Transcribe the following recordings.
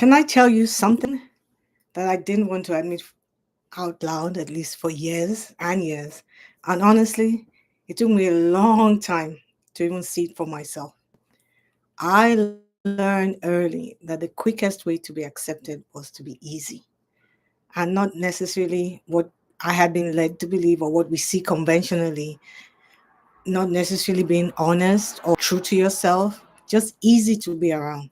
Can I tell you something that I didn't want to admit out loud, at least for years and years? And honestly, it took me a long time to even see it for myself. I learned early that the quickest way to be accepted was to be easy and not necessarily what I had been led to believe or what we see conventionally, not necessarily being honest or true to yourself, just easy to be around.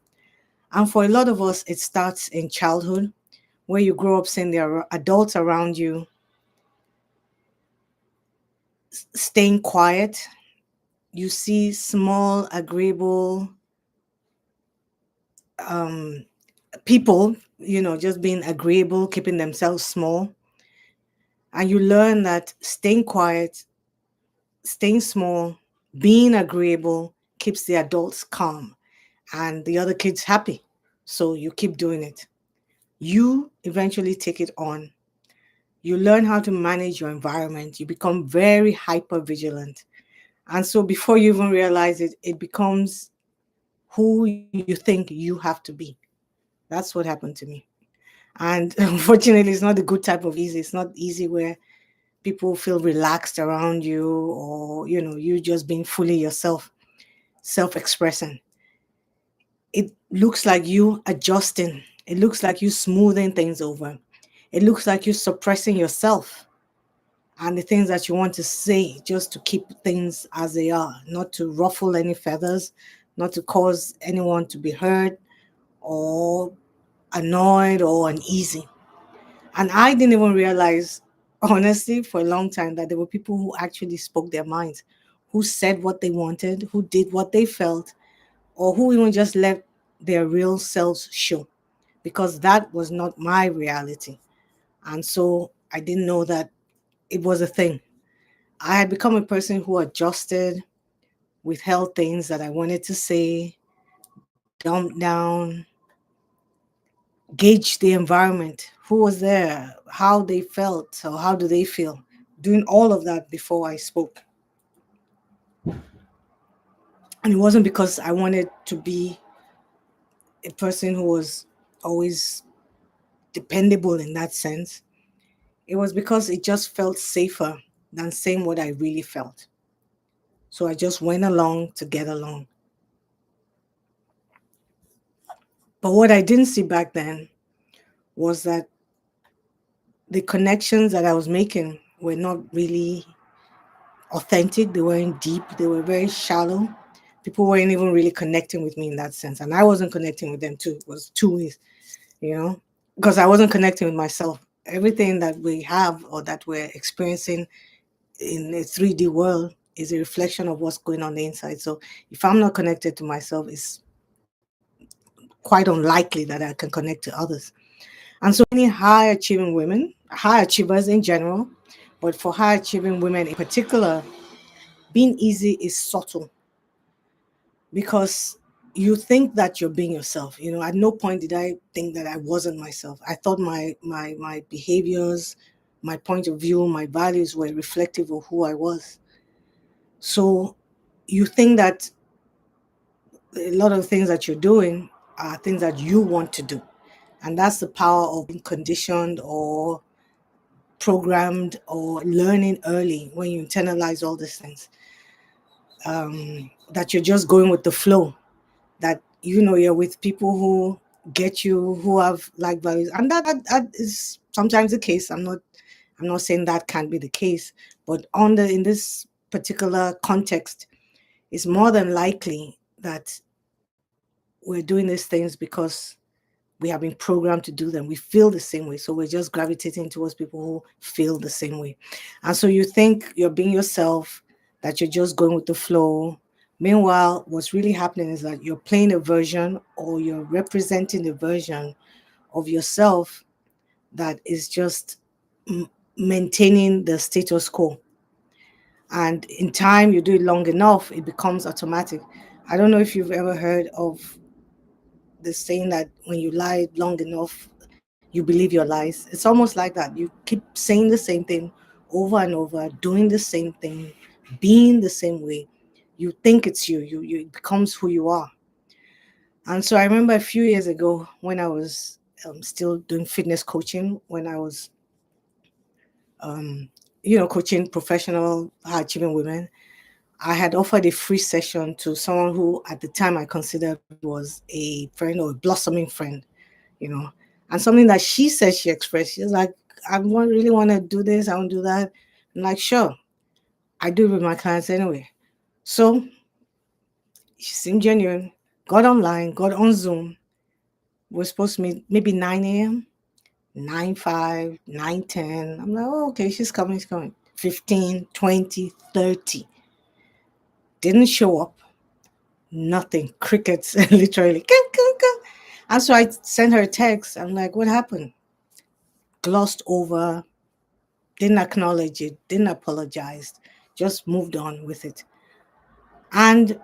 And for a lot of us, it starts in childhood where you grow up seeing there are adults around you staying quiet. You see small, agreeable um, people, just being agreeable, keeping themselves small. And you learn that staying quiet, staying small, being agreeable keeps the adults calm and the other kids happy. So you keep doing it. You eventually take it on. You learn how to manage your environment. You become very hyper vigilant. And so before you even realize it, it becomes who you think you have to be. That's what happened to me. And unfortunately, it's not the good type of easy. It's not easy where people feel relaxed around you or, you just being fully yourself, self expressing. It looks like you adjusting. It looks like you smoothing things over. It looks like you suppressing yourself and the things that you want to say just to keep things as they are, not to ruffle any feathers, not to cause anyone to be hurt or annoyed or uneasy. And I didn't even realize, honestly, for a long time that there were people who actually spoke their minds, who said what they wanted, who did what they felt, or who even just let their real selves show, because that was not my reality. And so I didn't know that it was a thing. I had become a person who adjusted, withheld things that I wanted to say, dumped down, gauged the environment, who was there, how they felt, or how do they feel, doing all of that before I spoke. And it wasn't because I wanted to be a person who was always dependable in that sense. It was because it just felt safer than saying what I really felt. So I just went along to get along. But what I didn't see back then was that the connections that I was making were not really authentic. They weren't deep. They were very shallow. People weren't even really connecting with me in that sense. And I wasn't connecting with them too. It was two ways, you know, because I wasn't connecting with myself. Everything that we have or that we're experiencing in a 3D world is a reflection of what's going on the inside. So if I'm not connected to myself, it's quite unlikely that I can connect to others. And so many high achieving women, high achievers in general, but for high achieving women in particular, being easy is subtle because you think that you're being yourself. At no point did I think that I wasn't myself. I thought my behaviors, my point of view, my values were reflective of who I was. So you think that a lot of things that you're doing are things that you want to do. And that's the power of being conditioned or programmed or learning early when you internalize all these things. That you're just going with the flow, that you're with people who get you, who have like values. And that is sometimes the case. I'm not saying that can't be the case, but in this particular context, it's more than likely that we're doing these things because we have been programmed to do them. We feel the same way. So we're just gravitating towards people who feel the same way. And so you think you're being yourself, that you're just going with the flow. Meanwhile, what's really happening is that you're playing a version or you're representing a version of yourself that is just maintaining the status quo. And in time, you do it long enough, it becomes automatic. I don't know if you've ever heard of the saying that when you lie long enough, you believe your lies. It's almost like that. You keep saying the same thing over and over, doing the same thing, being the same way. You think it's you. It becomes who you are. And so I remember a few years ago when I was still doing fitness coaching, when I was, um, coaching professional high achieving women. I had offered a free session to someone who at the time I considered was a friend or a blossoming friend, you know, and something that she said she expressed. She was like, really want to do this, I want to do that. I'm like, sure, I do it with my clients anyway. So she seemed genuine, got online, got on Zoom. We're supposed to meet maybe 9 a.m., 9:05, 9:10. I'm like, oh, okay, she's coming, she's coming. 15, 20, 30. Didn't show up. Nothing. Crickets, literally. And so I sent her a text. I'm like, what happened? Glossed over, didn't acknowledge it, didn't apologize, just moved on with it. And,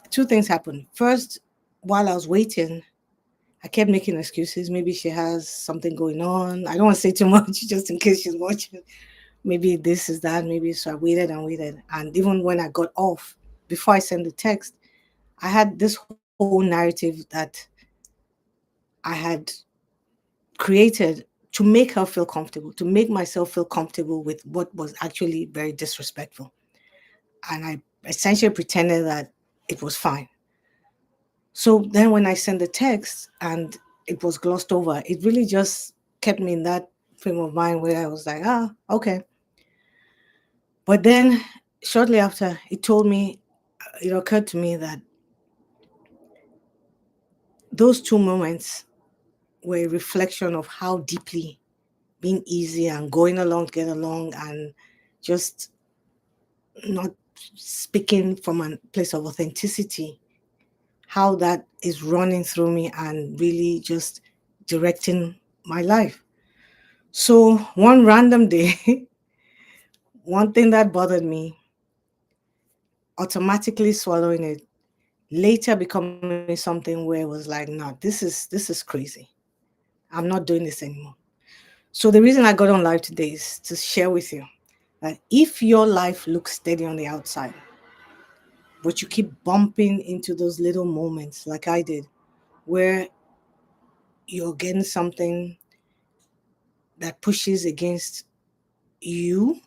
two things happened. First, while I was waiting, I kept making excuses. Maybe she has something going on. I don't want to say too much just in case she's watching. Maybe this is that. Maybe so I waited and waited. And even when I got off, before I sent the text, I had this whole narrative that I had created to make her feel comfortable, to make myself feel comfortable with what was actually very disrespectful. And I essentially pretended that it was fine. So then when I sent the text and it was glossed over, it really just kept me in that frame of mind where I was like, okay. But then shortly after, it occurred to me that those two moments were a reflection of how deeply being easy and going along to get along and just not speaking from a place of authenticity, how that is running through me and really just directing my life. So one random day, one thing that bothered me, automatically swallowing it, later becoming something where it was like, no, this is crazy. I'm not doing this anymore. So the reason I got on live today is to share with you that if your life looks steady on the outside, but you keep bumping into those little moments like I did, where you're getting something that pushes against you,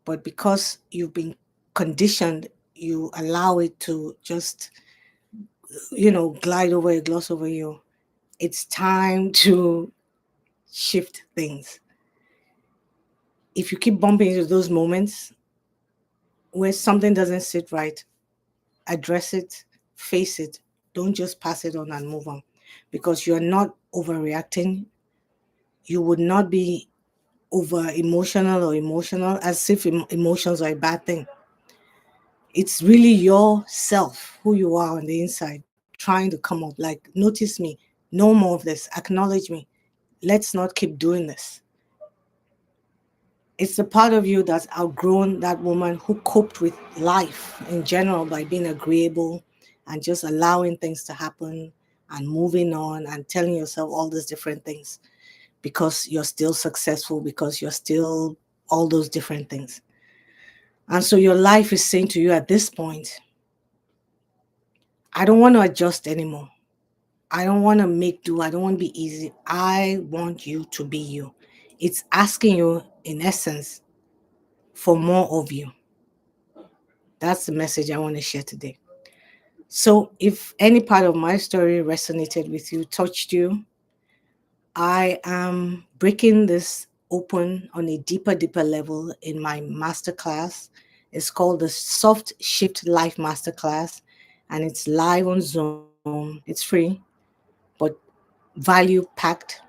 but because you've been conditioned, you allow it to just, glide over you, gloss over you. It's time to shift things. If you keep bumping into those moments where something doesn't sit right, address it, face it. Don't just pass it on and move on because you're not overreacting. You would not be over emotional as if emotions are a bad thing. It's really yourself, who you are on the inside, trying to come up. Like, notice me, no more of this, acknowledge me. Let's not keep doing this. It's the part of you that's outgrown that woman who coped with life in general by being agreeable and just allowing things to happen and moving on and telling yourself all these different things because you're still successful, because you're still all those different things. And so your life is saying to you at this point, I don't want to adjust anymore. I don't want to make do. I don't want to be easy. I want you to be you. It's asking you, in essence, for more of you. That's the message I want to share today. So, if any part of my story resonated with you, touched you, I am breaking this open on a deeper level in my masterclass. It's called the Soft Shift Life Masterclass, and it's live on Zoom. It's free, but value packed.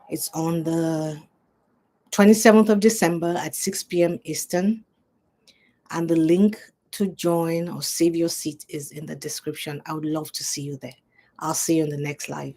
It's on the 27th of December at 6 p.m. Eastern. And the link to join or save your seat is in the description. I would love to see you there. I'll see you in the next live.